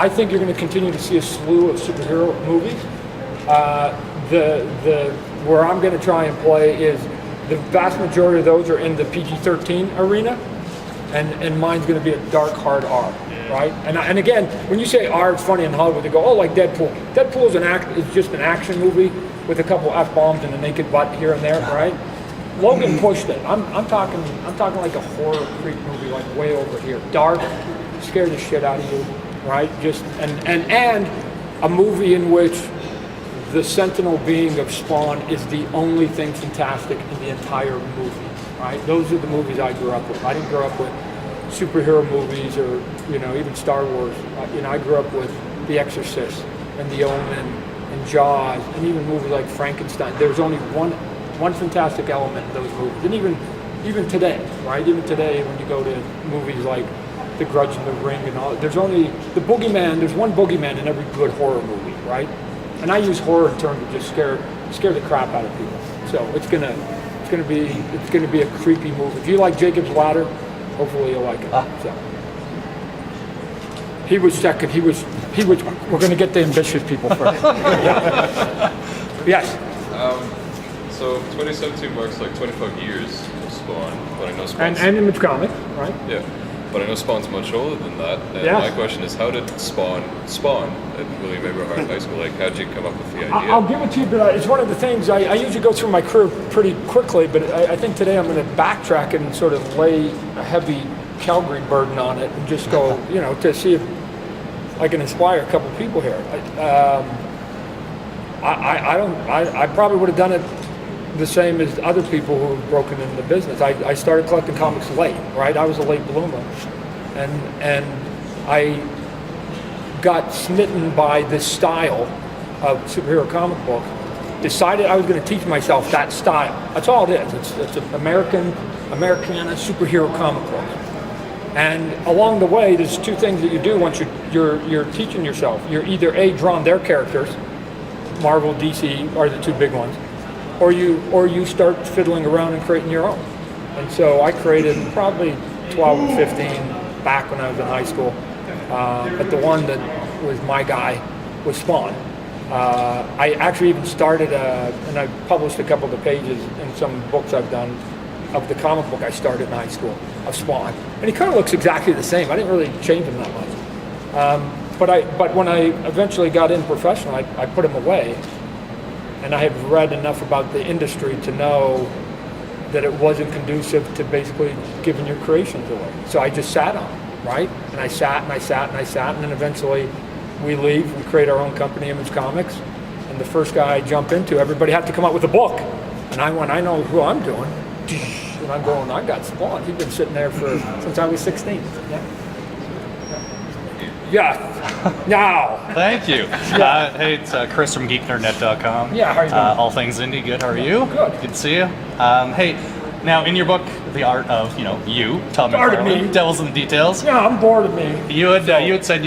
I think you're going to continue to see a slew of superhero movies. Where I'm going to try and play is the vast majority of those are in the PG-13 arena, and mine's going to be a dark, hard R, right? And again, when you say R, it's funny in Hollywood. They go, oh, like Deadpool. Deadpool is just an action movie with a couple F-bombs and a naked butt here and there, right? Logan pushed it. I'm talking like a horror creep movie, like way over here. Dark, scare the shit out of you, right? Just and a movie in which the sentinel being of Spawn is the only thing fantastic in the entire movie, right? Those are the movies I grew up with. I didn't grow up with superhero movies or, even Star Wars. I grew up with The Exorcist and The Omen and Jaws and even movies like Frankenstein. There's only one fantastic element in those movies. And even today, right? Even today when you go to movies like The Grudge and The Ring and all, there's only the boogeyman, there's one boogeyman in every good horror movie, right? And I use horror in terms of just scare the crap out of people. So it's gonna be a creepy movie. If you like Jacob's Ladder, hopefully you'll like it. So he was second. He was. We're gonna get the ambitious people first. Yes. So 2017 marks like 25 years of Spawn, but I know Spawn. And Image Comic, right? Yeah. But I know Spawn's much older than that. And yeah. My question is, how did Spawn at William Abrahart High School? Like, how did you come up with the idea? I'll give it to you, but it's one of the things, I usually go through my career pretty quickly, but I think today I'm going to backtrack and sort of lay a heavy Calgary burden on it and just go, to see if I can inspire a couple people here. I probably would have done it the same as other people who have broken into the business. I started collecting comics late, right? I was a late bloomer. And I got smitten by this style of superhero comic book, decided I was going to teach myself that style. That's all it is. It's an Americana superhero comic book. And along the way, there's two things that you do once you're teaching yourself. You're either drawing their characters, Marvel, DC are the two big ones, or you start fiddling around and creating your own. And so I created probably 12 or 15 back when I was in high school. But the one that was my guy was Spawn. I actually even started, and I published a couple of the pages in some books I've done of the comic book I started in high school of Spawn. And he kind of looks exactly the same. I didn't really change him that much. But when I eventually got in professional, I put him away. And I have read enough about the industry to know that it wasn't conducive to basically giving your creations away. So I just sat on it, right? And I sat, and then eventually we leave, we create our own company, Image Comics, and the first guy I jump into, everybody had to come up with a book. And I know who I'm doing, and I'm going, I got Spawn. He's been sitting there since I was 16. Yeah. Now. Thank you. Hey, it's Chris from GeekNerdNet.com. Yeah, how are you doing? All things indie, good. How are you? Good. Good to see you. Hey, now in your book, The Art of, you, Todd McFarlane, Devils in the Details. Yeah, I'm bored of me. You had said,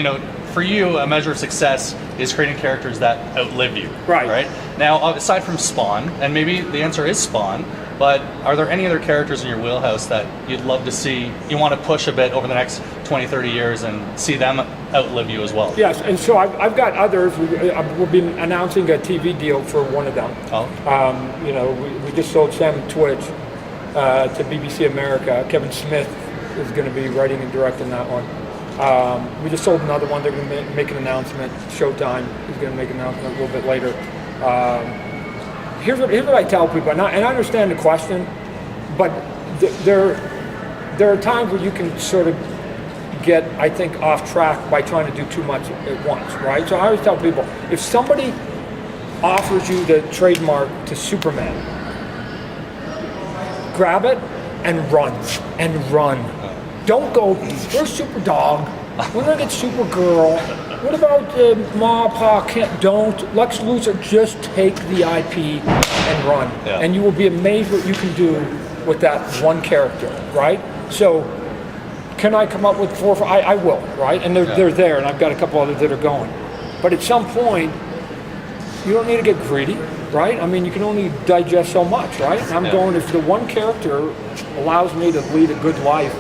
for you, a measure of success is creating characters that outlive you. Right. Now, aside from Spawn, and maybe the answer is Spawn, but are there any other characters in your wheelhouse that you'd love to see, you want to push a bit over the next 20, 30 years and see them outlive you as well? Yes, and so I've got others. We'll be announcing a TV deal for one of them. Oh. We just sold Sam Twitch to BBC America. Kevin Smith is going to be writing and directing that one. We just sold another one. They're going to make an announcement. Showtime is going to make an announcement a little bit later. Here's what I tell people, and I understand the question, but there are times where you can sort of get, I think, off track by trying to do too much at once, right? So I always tell people, if somebody offers you the trademark to Superman, grab it and run. Don't go, we're Super Dog, we're gonna get Supergirl, what about Ma, Pa, can't, don't, Lex Luthor, just take the IP and run. Yeah. And you will be amazed what you can do with that one character, right? So, can I come up with 4 or 5? I will, right? And they're there, and I've got a couple others that are going. But at some point, you don't need to get greedy, right? I mean, you can only digest so much, right? And I'm going, if the one character allows me to lead a good life,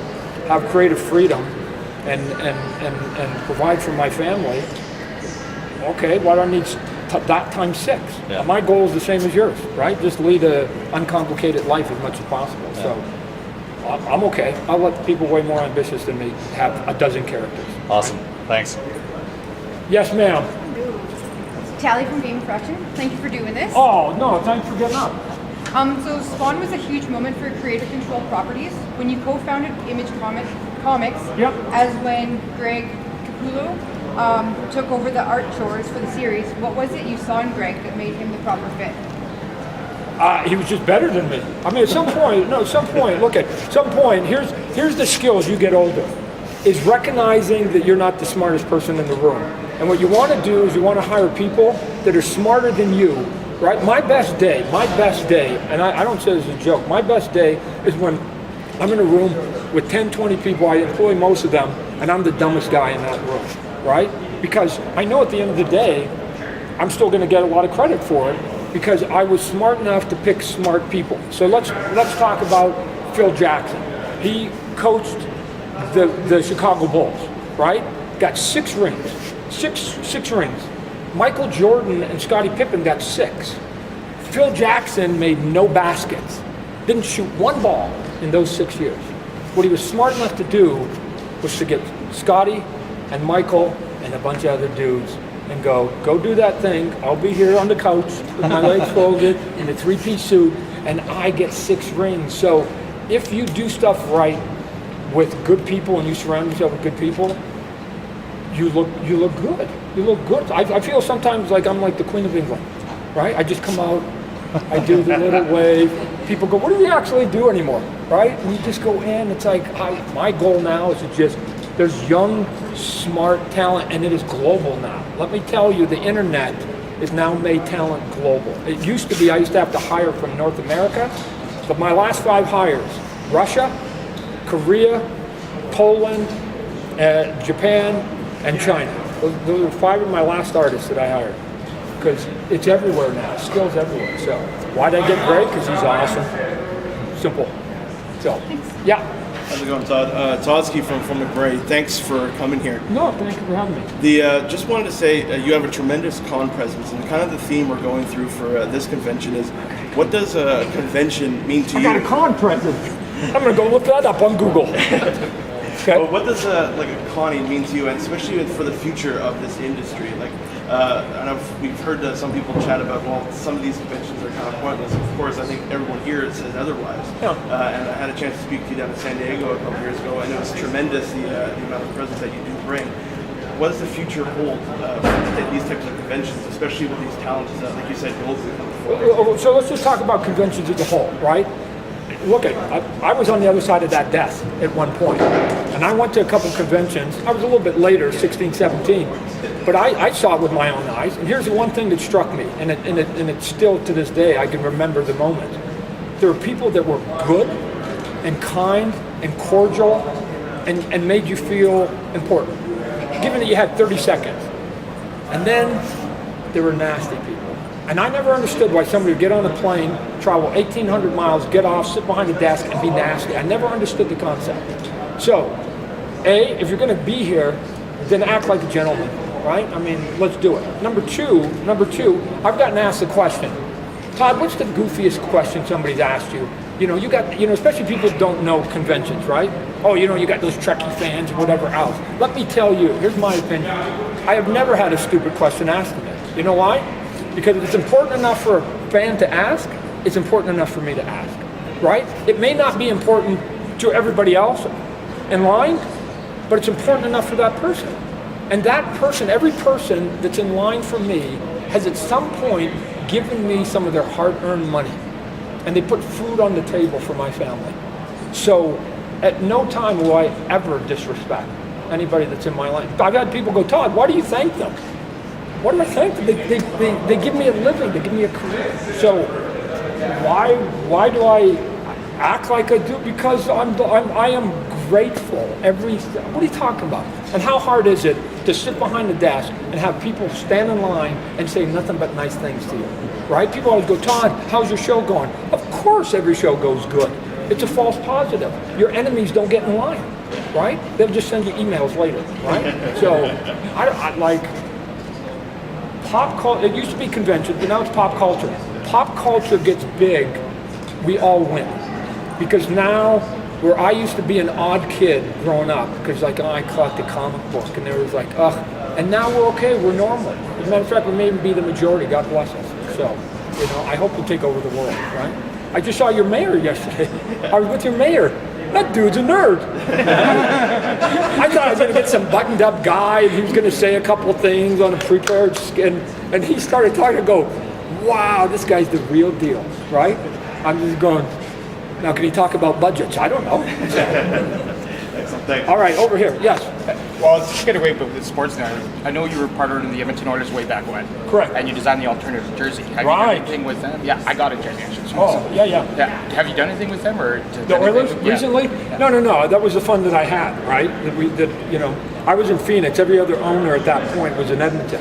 have creative freedom, and provide for my family, okay, why do I need that times 6? Yeah. My goal is the same as yours, right? Just lead a uncomplicated life as much as possible. Yeah. So I'm okay. I'll let people way more ambitious than me have a dozen characters. Awesome. Thanks. Yes, ma'am. Tally from Game Fraction. Thank you for doing this. Oh, no, thanks for getting up. So Spawn was a huge moment for creator controlled properties. When you co-founded Image Comics, Yep. as when Greg Capullo took over the art chores for the series, what was it you saw in Greg that made him the proper fit? He was just better than me. I mean, at some point, here's the skills you get older, is recognizing that you're not the smartest person in the room. And what you want to do is you want to hire people that are smarter than you, right? My best day, and I don't say this as a joke, my best day is when I'm in a room with 10, 20 people, I employ most of them, and I'm the dumbest guy in that room, right? Because I know at the end of the day, I'm still going to get a lot of credit for it, because I was smart enough to pick smart people. So let's talk about Phil Jackson. He coached the Chicago Bulls, right? Got 6 rings, six rings. Michael Jordan and Scottie Pippen got 6. Phil Jackson made no baskets, didn't shoot one ball in those 6 years. What he was smart enough to do was to get Scottie and Michael and a bunch of other dudes and go do that thing. I'll be here on the couch with my legs folded in a 3-piece suit, and I get 6 rings. So if you do stuff right with good people and you surround yourself with good people, you look good. You look good. I feel sometimes like I'm like the Queen of England, right? I just come out, I do the little wave. People go, what do you actually do anymore, right? And you just go in. It's like my goal now is to just, there's young, smart talent, and it is global now. Let me tell you, the internet has now made talent global. It used to be I used to have to hire from North America, but my last 5 hires, Russia, Korea, Poland, Japan, and China. Those are 5 of my last artists that I hired. Because it's everywhere now, skills everywhere. So why'd I get Greg? Because he's awesome. Simple. So, yeah. How's it going, Todd? Todsky from McBray. Thanks for coming here. No, thank you for having me. Just wanted to say you have a tremendous con presence, and kind of the theme we're going through for this convention is, what does a convention mean to you? I got a con presence. I'm going to go look that up on Google. Okay. Well, what does a conning mean to you, and especially for the future of this industry? Like, I know we've heard some people chat about, well, some of these conventions are kind of pointless. Of course, I think everyone here says otherwise. Yeah. And I had a chance to speak to you down in San Diego a couple years ago, and it was tremendous the amount of presence that you do bring. What does the future hold for these types of conventions, especially with these talents, like you said, globally coming forward? So let's just talk about conventions as a whole, right? Look, I was on the other side of that desk at one point, and I went to a couple conventions. I was a little bit later, 16, 17, but I saw it with my own eyes. And here's the one thing that struck me, and it's still to this day, I can remember the moment. There were people that were good and kind and cordial and made you feel important, given that you had 30 seconds. And then there were nasty people. And I never understood why somebody would get on a plane, travel 1,800 miles, get off, sit behind a desk, and be nasty. I never understood the concept. So, A, if you're going to be here, then act like a gentleman, right? I mean, let's do it. Number two, I've gotten asked the question, Todd, what's the goofiest question somebody's asked you? You got, especially people that don't know conventions, right? Oh, you got those Trekkie fans or whatever else. Let me tell you, here's my opinion. I have never had a stupid question asked to me. You know why? Because if it's important enough for a fan to ask, it's important enough for me to ask, right? It may not be important to everybody else in line, but it's important enough for that person. And that person, every person that's in line for me, has at some point given me some of their hard-earned money. And they put food on the table for my family. So at no time will I ever disrespect anybody that's in my line. I've had people go, Todd, why do you thank them? What do I thank them? They give me a living, they give me a career. So why do I act like I do? Because I am grateful what are you talking about? And how hard is it to sit behind the desk and have people stand in line and say nothing but nice things to you, right? People always go, Todd, how's your show going? Of course every show goes good. It's a false positive. Your enemies don't get in line. right? They'll just send you emails later, right? So I like pop culture. It used to be convention, but now it's pop culture. Pop culture gets big, we all win. Because now, where I used to be an odd kid growing up, because like I collected comic book, and there was like, ugh. And now we're okay, we're normal. As a matter of fact, we may even be the majority, God bless us. So, you know, I hope we take over the world, right? I just saw your mayor yesterday. I was with your mayor. That dude's a nerd. I thought I was going to get some buttoned up guy, and he was going to say a couple things on a prepared skin, and he started talking. I go, wow, this guy's the real deal, right? I'm just going, now can he talk about budgets? I don't know. Thanks. All right, over here, yes. Well, let's get away with the sports now. I know you were partnered in the Edmonton Oilers way back when. Correct. And you designed the alternative jersey. Have Right. you done anything with them? Yeah, I got a jersey actually. Oh, yeah. Yeah. Have you done anything with them or The Oilers recently? Yeah. No. That was the fun that I had, right? I was in Phoenix. Every other owner at that point was in Edmonton.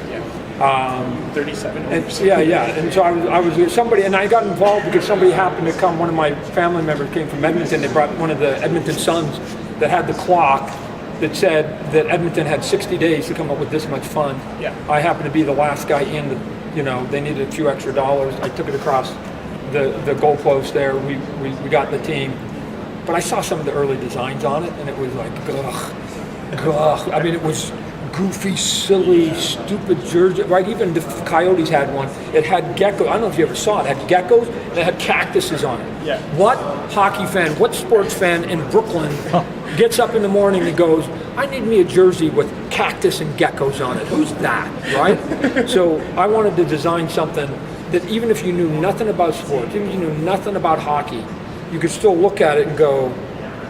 37. And and so I was with somebody, and I got involved because somebody happened to come. One of my family members came from Edmonton. They brought one of the Edmonton Suns that had the clock that said that Edmonton had 60 days to come up with this much fund. Yeah. I happened to be the last guy in. They needed a few extra dollars. I took it across the goalpost there. We got the team, but I saw some of the early designs on it, and it was like, ugh. I mean, it was goofy, silly, stupid jersey, right? Even the Coyotes had one. It had geckos. I don't know if you ever saw it. It had geckos, and it had cactuses on it. Yeah. What hockey fan, what sports fan in Brooklyn gets up in the morning and goes, I need me a jersey with cactus and geckos on it? Who's that, right? So I wanted to design something that even if you knew nothing about sports, even if you knew nothing about hockey, you could still look at it and go,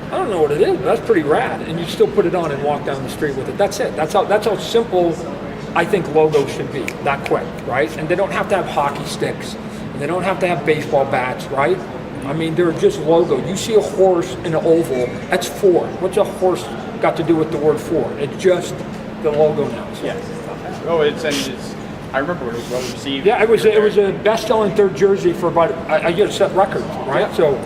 I don't know what it is, but that's pretty rad. And you still put it on and walk down the street with it. That's it. That's how simple I think logos should be. That quick, right? And they don't have to have hockey sticks. And they don't have to have baseball bats, right? I mean, they're just logo. You see a horse in an oval, that's Ford. What's a horse got to do with the word Ford? It's just the logo now. So. Yeah. Oh, it's I remember when it was well received. Yeah, it was a best-selling third jersey for about a year, set records, right? So,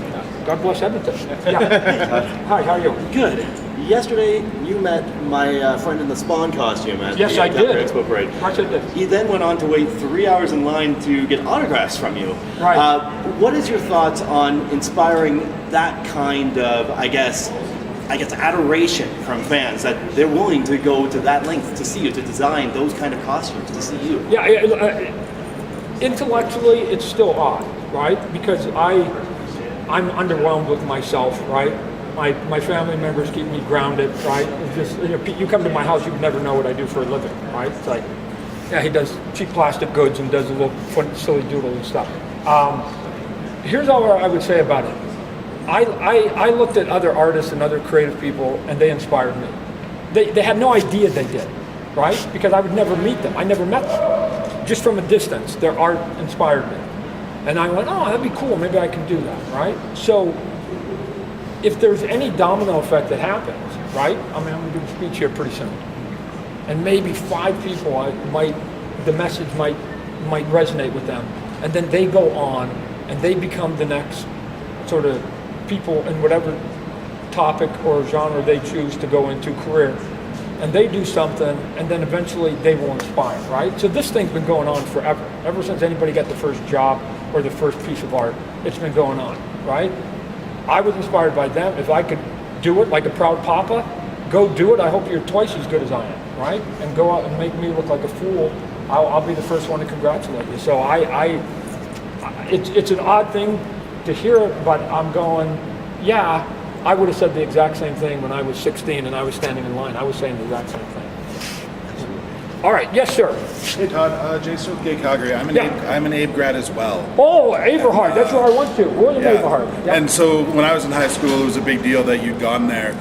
God bless Edmonton. Yeah. Hi, how are you? Good. Yesterday, you met my friend in the Spawn costume at Yes, the I Calgary did. Expo Parade. Yes, I did. He then went on to wait 3 hours in line to get autographs from you. Right. What is your thoughts on inspiring that kind of, I guess, adoration from fans that they're willing to go to that length to see you, to design those kind of costumes, to see you? Yeah, intellectually, it's still odd, right? Because I'm underwhelmed with myself, right? My family members keep me grounded, right? It's just, you come to my house, you would never know what I do for a living, right? It's like, yeah, he does cheap plastic goods and does a little fun, silly doodle and stuff. Here's all I would say about it. I looked at other artists and other creative people, and they inspired me. They had no idea they did, right? Because I would never meet them. I never met them. Just from a distance, their art inspired me. And I went, oh, that'd be cool. Maybe I can do that, right? So if there's any domino effect that happens, right? I mean, I'm going to do a speech here pretty soon. And maybe 5 people the message might resonate with them. And then they go on and they become the next sort of people in whatever topic or genre they choose to go into career. And they do something, and then eventually they will inspire, right? So this thing's been going on forever. Ever since anybody got the first job or the first piece of art, it's been going on, right? I was inspired by them. If I could do it like a proud papa, go do it. I hope you're twice as good as I am, right? And go out and make me look like a fool. I'll be the first one to congratulate you. So it's an odd thing to hear it, but I'm going, yeah, I would have said the exact same thing when I was 16 and I was standing in line. I was saying the exact same thing. All right, yes, sir. Hey Todd, Jason with Gay Calgary. I'm an Abe grad as well. Oh, Aberhart, that's where I went to. Where was Aberhart? Yeah. And so when I was in high school, it was a big deal that you'd gone there.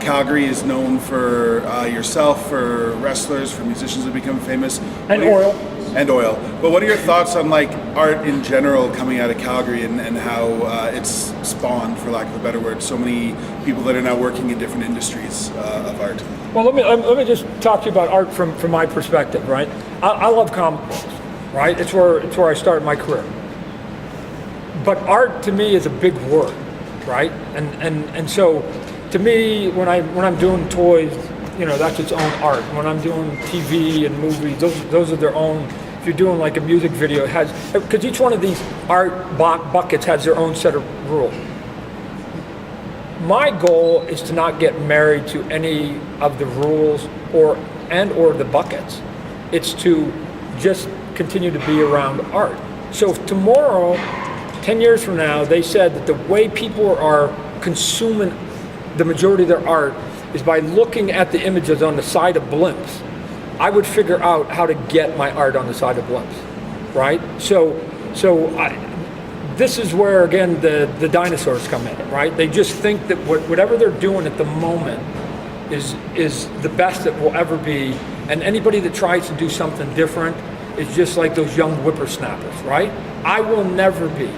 Calgary is known for yourself, for wrestlers, for musicians that become famous. And oil. And oil. But what are your thoughts on like art in general coming out of Calgary and how it's spawned, for lack of a better word, so many people that are now working in different industries of art? Well, let me just talk to you about art from my perspective, right? I love comic books, right? It's where I started my career. But art to me is a big word, right? And so to me, when I'm doing toys, that's its own art. When I'm doing TV and movies, those are their own. If you're doing like a music video, it has, because each one of these art buckets has their own set of rules. My goal is to not get married to any of the rules or the buckets. It's to just continue to be around art. So if tomorrow, 10 years from now, they said that the way people are consuming the majority of their art is by looking at the images on the side of blimps, I would figure out how to get my art on the side of blimps, right? This is where, again, the dinosaurs come in, right? They just think that whatever they're doing at the moment is the best that will ever be, and anybody that tries to do something different is just like those young whippersnappers, right? I will never be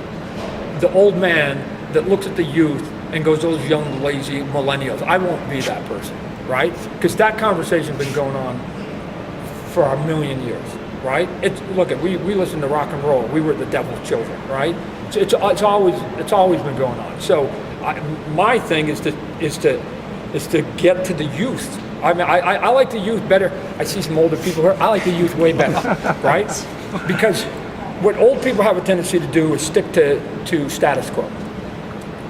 the old man that looks at the youth and goes, those young, lazy millennials. I won't be that person, right? Because that conversation's been going on for a million years, right? We listen to rock and roll. We were the devil's children, right? It's always been going on. So my thing is to get to the youth. I mean, I like the youth better. I see some older people here. I like the youth way better, right? Because what old people have a tendency to do is stick to status quo.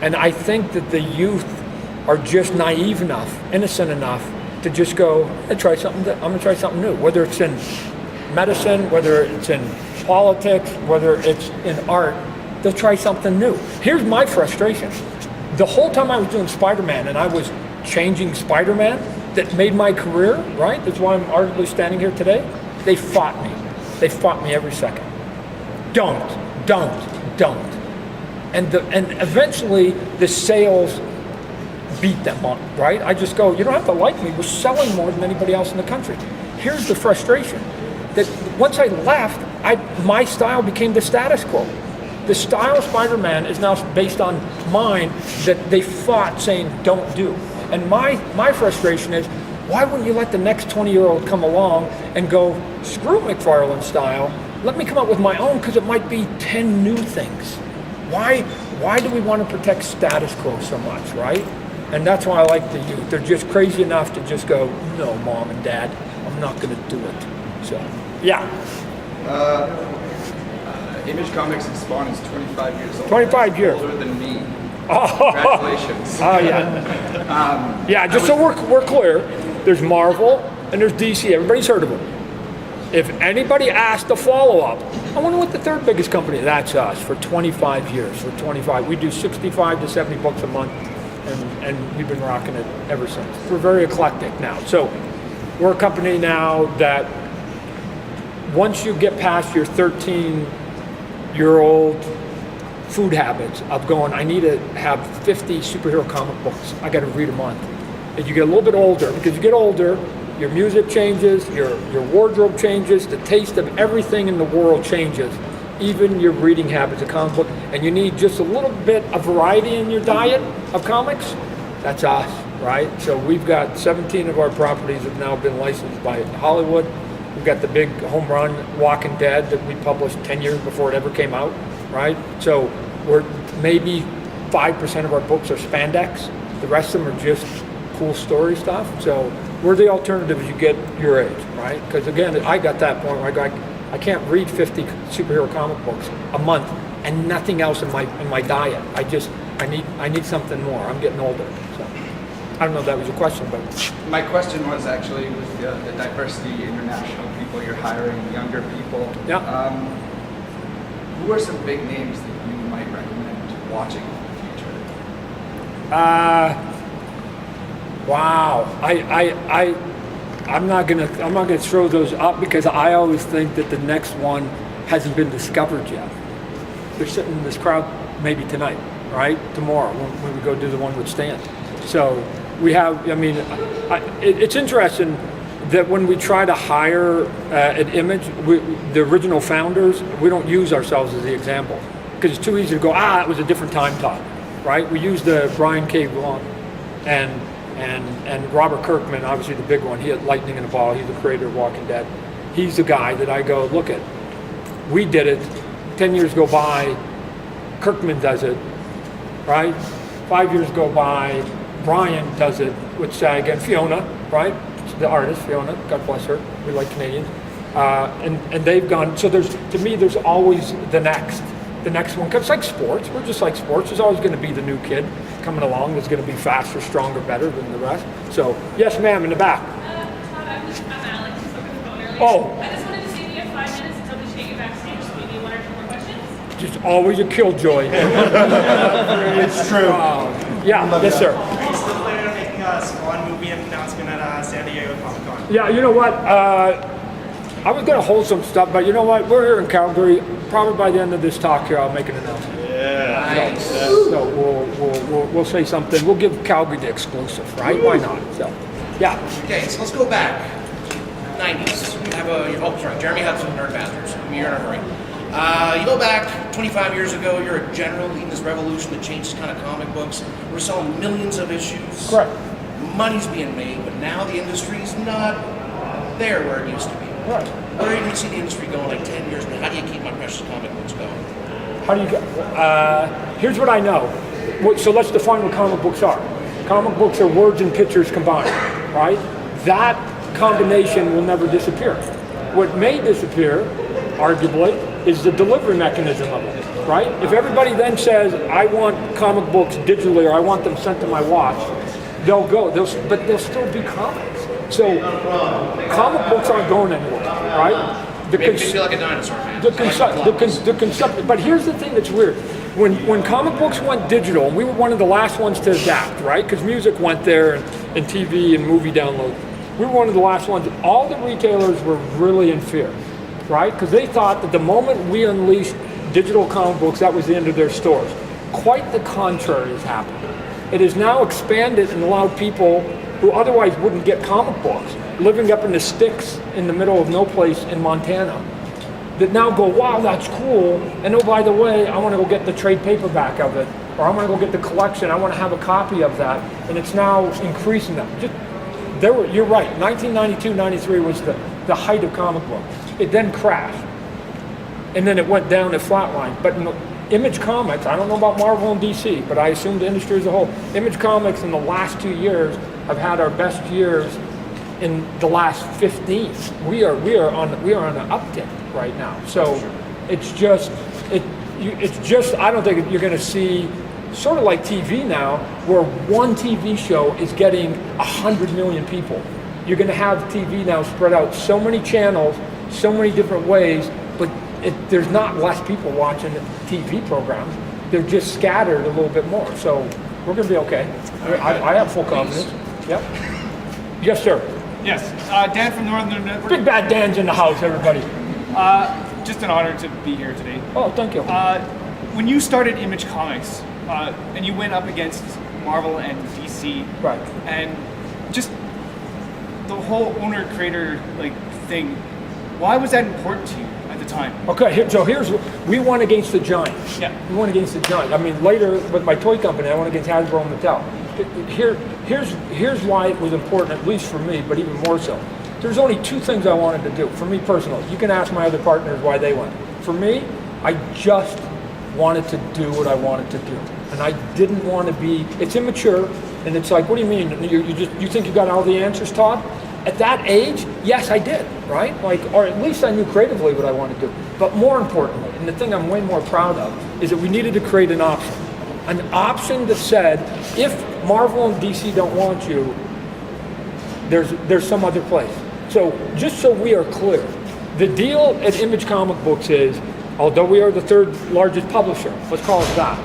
And I think that the youth are just naive enough, innocent enough to just go, I'm gonna try something new. Whether it's in medicine, whether it's in politics, whether it's in art, they'll try something new. Here's my frustration. The whole time I was doing Spider-Man and I was changing Spider-Man that made my career, right? That's why I'm arguably standing here today. They fought me. They fought me every second. Don't. And eventually the sales beat them on, right? I just go, you don't have to like me. We're selling more than anybody else in the country. Here's the frustration. That once I left, my style became the status quo. The style of Spider-Man is now based on mine that they fought saying don't do. And my frustration is, why wouldn't you let the next 20-year-old come along and go, screw McFarlane style, let me come up with my own because it might be 10 new things. Why do we want to protect status quo so much, right? And that's why I like the youth. They're just crazy enough to just go, no, mom and dad, I'm not going to do it. So, yeah. Image Comics and Spawn is 25 years old. 25 years. Older than me. Oh. Congratulations. Oh, yeah. Yeah, just so we're clear, there's Marvel and there's DC. Everybody's heard of them. If anybody asked a follow-up, I wonder what the third biggest company is. That's us for 25 years. For 25, we do 65 to 70 books a month, and we've been rocking it ever since. We're very eclectic now. So we're a company now that once you get past your 13-year-old food habits of going, I need to have 50 superhero comic books. I got to read a month. As you get a little bit older, because you get older, your music changes, your wardrobe changes, the taste of everything in the world changes, even your reading habits of comic book, and you need just a little bit of variety in your diet of comics. That's us, right? So we've got 17 of our properties have now been licensed by Hollywood. We've got the big home run Walking Dead that we published 10 years before it ever came out, right? So we're maybe 5% of our books are spandex. The rest of them are just cool story stuff. So we're the alternative as you get your age, right? Because again, I got that point where I can't read 50 superhero comic books a month and nothing else in my diet. I need something more. I'm getting older. So I don't know if that was a question, but My question was actually with the diversity, international people you're hiring, younger people. Yeah. Who are some big names that you might recommend watching in the future? Wow. I'm not gonna throw those up because I always think that the next one hasn't been discovered yet. They're sitting in this crowd maybe tonight, right? Tomorrow when we go do the one with Stan. So we have. I mean, it's interesting that when we try to hire an image, the original founders, we don't use ourselves as the example because it's too easy to go. It was a different time, Todd, right? We use the Brian K. Vaughan and Robert Kirkman, obviously the big one. He had lightning in a ball. He's the creator of Walking Dead. He's the guy that I go, look at. We did it. 10 years go by. Kirkman does it, right? 5 years go by. Brian does it with SAG, and Fiona, right? The artist, Fiona, God bless her. We like Canadians. And they've gone, so there's always the next one. Cause it's like sports, we're just like sports. There's always gonna be the new kid coming along that's gonna be faster, stronger, better than the rest. So, yes ma'am, in the back. Todd, I'm Alex. I spoke on the phone earlier. Oh. I just wanted to see if you have 5 minutes until we should get you backstage. So maybe 1 or 2 more questions. Just always a killjoy. It's true. Yeah, yes sir. Are you still planning on making a Spawn movie announcement at San Diego Comic Con? Yeah, you know what? I was gonna hold some stuff, but you know what? We're here in Calgary. Probably by the end of this talk here, I'll make an announcement. Yeah. Nice. So we'll say something. We'll give Calgary the exclusive, right? Why not? So, yeah. Okay, so let's go back. 90s. We have sorry, Jeremy Hudson, Nerdmasters. You're in a hurry. You go back 25 years ago, you're a general leading this revolution that changed kind of comic books. We're selling millions of issues. Correct. Money's being made, but now the industry's not there where it used to be. Right. Where do you see the industry going like 10 years now? How do you keep my precious comic books going? How do you get? Here's what I know. So let's define what comic books are. Comic books are words and pictures combined, right? That combination will never disappear. What may disappear, arguably, is the delivery mechanism of it, right? If everybody then says, I want comic books digitally or I want them sent to my watch, they'll go, but they'll still be comics. So comic books aren't going anywhere, right? Maybe you feel like a dinosaur, man. The concept, but here's the thing that's weird. When comic books went digital, and we were one of the last ones to adapt, right? Because music went there and TV and movie download. We were one of the last ones. All the retailers were really in fear, right? Because they thought that the moment we unleashed digital comic books, that was the end of their stores. Quite the contrary has happened. It has now expanded and allowed people who otherwise wouldn't get comic books, living up in the sticks in the middle of no place in Montana, that now go, wow, that's cool, and oh, by the way, I want to go get the trade paperback of it, or I want to go get the collection, I want to have a copy of that, and it's now increasing them. You're right, 1992, 93 was the height of comic books. It then crashed, and then it went down to flatline. But Image Comics, I don't know about Marvel and DC, but I assume the industry as a whole, Image Comics in the last 2 years have had our best years in the last 15. We are on an uptick right now. So it's just I don't think you're going to see sort of like TV now, where one TV show is getting 100 million people. You're going to have TV now spread out so many channels, so many different ways, but there's not less people watching the TV programs. They're just scattered a little bit more. So we're going to be okay. I have full confidence. Yep. Yes, sir. Yes, Dan from Northern Network. Big Bad Dan's in the house, everybody. Just an honor to be here today. Oh, thank you. When you started Image Comics, and you went up against Marvel and DC, right, and just the whole owner-creator thing, why was that important to you at the time? Okay, we won against the giants. Yeah. We won against the giants. I mean, later with my toy company, I won against Hasbro and Mattel. Here's why it was important, at least for me, but even more so. There's only 2 things I wanted to do, for me personally. You can ask my other partners why they went. For me, I just wanted to do what I wanted to do. And I didn't want to be, it's immature, and it's like, what do you mean? You think you got all the answers, Todd? At that age, yes, I did, right? Or at least I knew creatively what I wanted to do. But more importantly, and the thing I'm way more proud of, is that we needed to create an option. An option that said, if Marvel and DC don't want you, there's some other place. So just so we are clear, the deal at Image Comic Books is, although we are the 3rd largest publisher, let's call it that,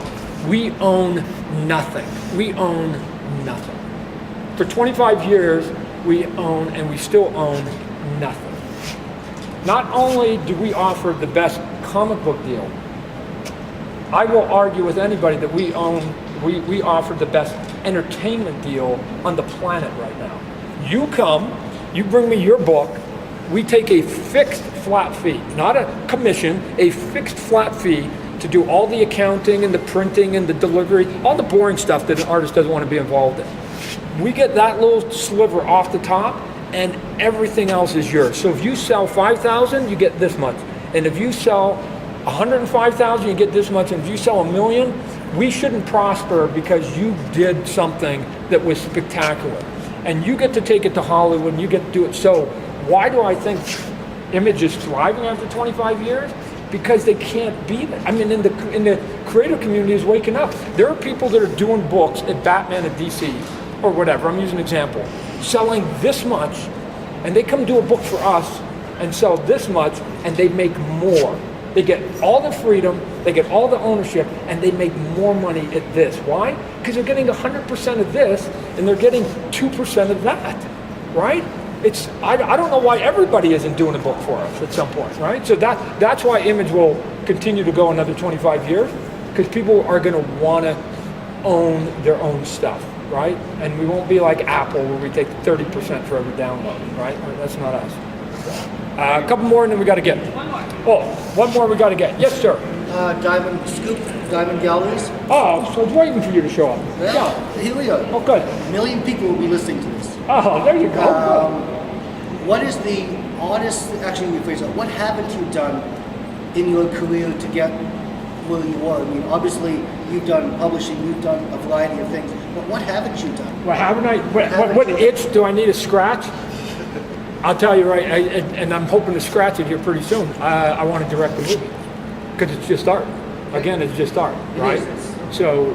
we own nothing. We own nothing. For 25 years, we own, and we still own, nothing. Not only do we offer the best comic book deal, I will argue with anybody that we offer the best entertainment deal on the planet right now. You come, you bring me your book, we take a fixed flat fee, not a commission, a fixed flat fee to do all the accounting and the printing and the delivery, all the boring stuff that an artist doesn't want to be involved in. We get that little sliver off the top, and everything else is yours. So if you sell 5,000, you get this much. And if you sell 105,000, you get this much. And if you sell $1 million, we shouldn't prosper because you did something that was spectacular. And you get to take it to Hollywood and you get to do it. So why do I think Image is thriving after 25 years? Because they can't be that. I mean, in the creative community is waking up. There are people that are doing books at Batman at DC or whatever, I'm using an example, selling this much, and they come do a book for us and sell this much, and they make more. They get all the freedom, they get all the ownership, and they make more money at this. Why? Because they're getting 100% of this, and they're getting 2% of that, right? I don't know why everybody isn't doing a book for us at some point, right? So that's why Image will continue to go another 25 years, because people are going to want to own their own stuff, right? And we won't be like Apple, where we take 30% for every download, right? That's not us. A couple more, and then we got to get. One more. Oh, one more we got to get. Yes, sir. Diamond Scoop, Diamond Galleries. Oh, so I was waiting for you to show up. Yeah, here we are. Oh, good. A million people will be listening to this. Oh, there you go. What is the honest, actually rephrase that, what haven't you done in your career to get where you are? I mean, obviously you've done publishing, you've done a variety of things, but what haven't you done? Well, haven't I? What itch do I need to scratch? I'll tell you right, and I'm hoping to scratch it here pretty soon. I want to direct a movie because it's just art. Again, it's just art, right? So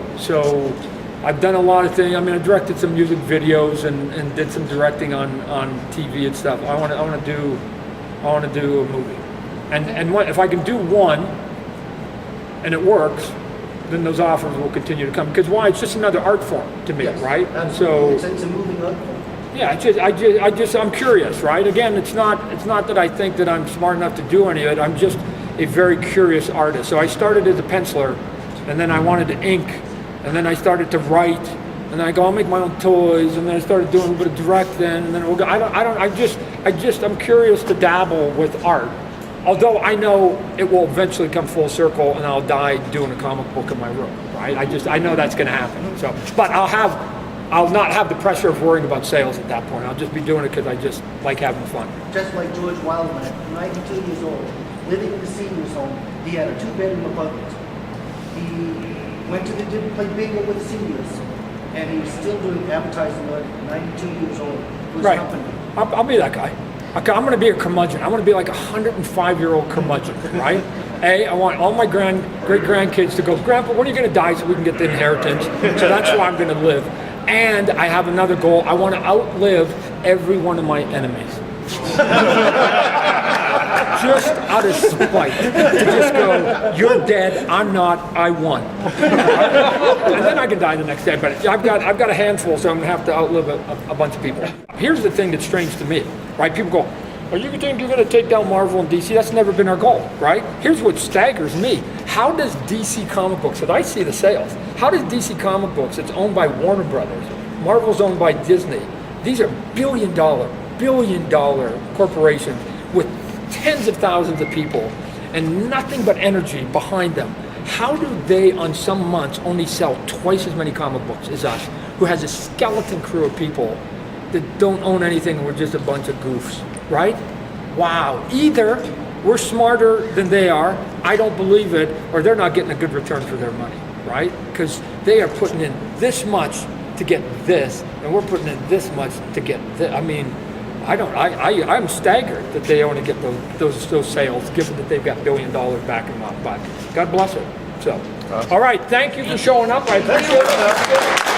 I've done a lot of things. I mean, I directed some music videos and did some directing on TV and stuff. I want to do a movie, and if I can do one, and it works, then those offers will continue to come. Because why? It's just another art form to me, right? And so it's a moving art form. Yeah, I'm curious, right? Again, it's not that I think that I'm smart enough to do any of it. I'm just a very curious artist. So I started as a penciler, and then I wanted to ink, and then I started to write, and then I go, I'll make my own toys, and then I started doing a bit of direct then, and then we'll go. I'm curious to dabble with art. Although I know it will eventually come full circle, and I'll die doing a comic book in my room, right? I know that's going to happen. So, but I'll not have the pressure of worrying about sales at that point. I'll just be doing it because I just like having fun. Just like George Wildman, at 92 years old, living in the seniors home, he had a 2-bedroom apartment. He went to didn't play bingo with the seniors, and he was still doing advertising work at 92 years old for his company. I'll be that guy. Okay, I'm going to be a curmudgeon. I'm going to be like a 105-year-old curmudgeon, right? I want all my great-grandkids to go, Grandpa, when are you going to die so we can get the inheritance? So that's why I'm going to live. And I have another goal. I want to outlive every one of my enemies. Just out of spite. To just go, you're dead, I'm not, I won. And then I can die the next day. But I've got a handful, so I'm going to have to outlive a bunch of people. Here's the thing that's strange to me, right? People go, are you think you're going to take down Marvel and DC? That's never been our goal, right? Here's what staggers me. How does DC Comic Books, and I see the sales, how does DC Comic Books, it's owned by Warner Brothers, Marvel's owned by Disney, these are billion dollar corporations with tens of thousands of people and nothing but energy behind them. How do they, on some months, only sell twice as many comic books as us, who has a skeleton crew of people that don't own anything and we're just a bunch of goofs, right? Wow. Either we're smarter than they are, I don't believe it, or they're not getting a good return for their money, right? Because they are putting in this much to get this, and we're putting in this much to get this. I mean, I'm staggered that they only get those sales, given that they've got $1 billion backing them up. But God bless it. So, all right, thank you for showing up. I appreciate it.